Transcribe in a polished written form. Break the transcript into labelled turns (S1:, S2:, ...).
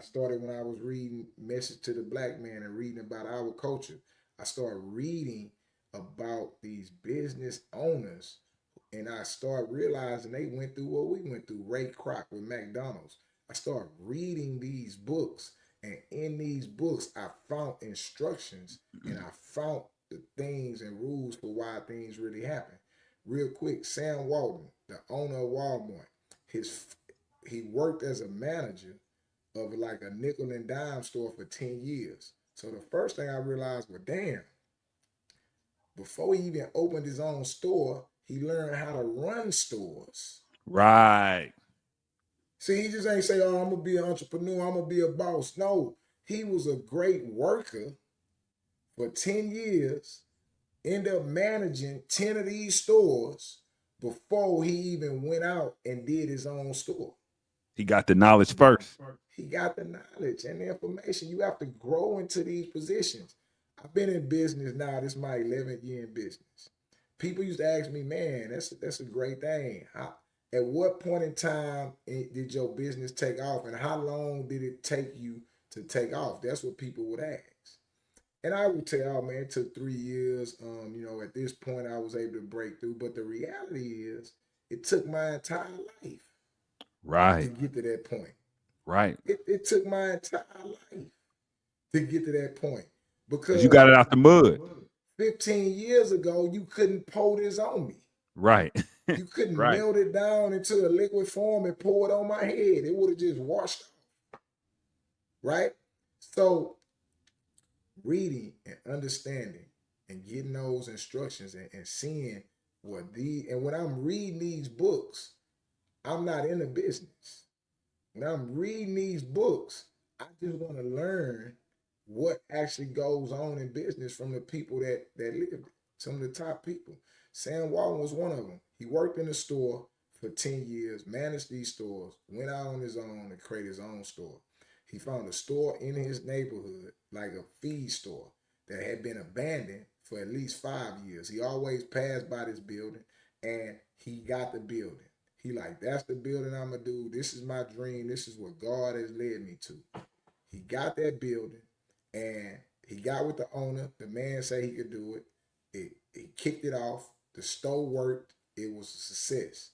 S1: I started when I was reading Message to the Black Man and reading about our culture. I started reading about these business owners, and I started realizing they went through what we went through. Ray Kroc with McDonald's. I started reading these books, and in these books, I found instructions and I found the things and rules for why things really happen. Real quick, Sam Walton, the owner of Walmart, his he worked as a manager of like a nickel and dime store for 10 years. So the first thing I realized was, damn, before he even opened his own store, he learned how to run stores.
S2: Right.
S1: See, he just ain't say, oh, I'm gonna be an entrepreneur, I'm gonna be a boss. No, he was a great worker for 10 years, end up managing 10 of these stores before he even went out and did his own store.
S2: He got the knowledge first.
S1: He got the knowledge and the information. You have to grow into these positions. I've been in business now. This is my 11th year in business. People used to ask me, man, that's a great thing. At what point in time did your business take off, and how long did it take you to take off? That's what people would ask. And I would tell, oh man, it took 3 years. At this point, I was able to break through. But the reality is, it took my entire life to
S2: Right.
S1: get to that point.
S2: Right.
S1: It took my entire life to get to that point
S2: Because you
S1: because
S2: got it out the mud.
S1: 15 years ago, you couldn't pour this on me.
S2: Right.
S1: You couldn't
S2: Right.
S1: melt it down into a liquid form and pour it on my head. It would have just washed off, right? So reading and understanding and getting those instructions and seeing and when I'm reading these books, I'm not in the business. When I'm reading these books, I just want to learn what actually goes on in business from the people that lived it. Some of the top people. Sam Walton was one of them. He worked in a store for 10 years, managed these stores, went out on his own and created his own store. He found a store in his neighborhood, like a feed store, that had been abandoned for at least 5 years. He always passed by this building and he got the building. He like, that's the building I'm gonna do. This is my dream. This is what God has led me to. He got that building and he got with the owner. The man said he could do it. He kicked it off. The store worked. It was a success.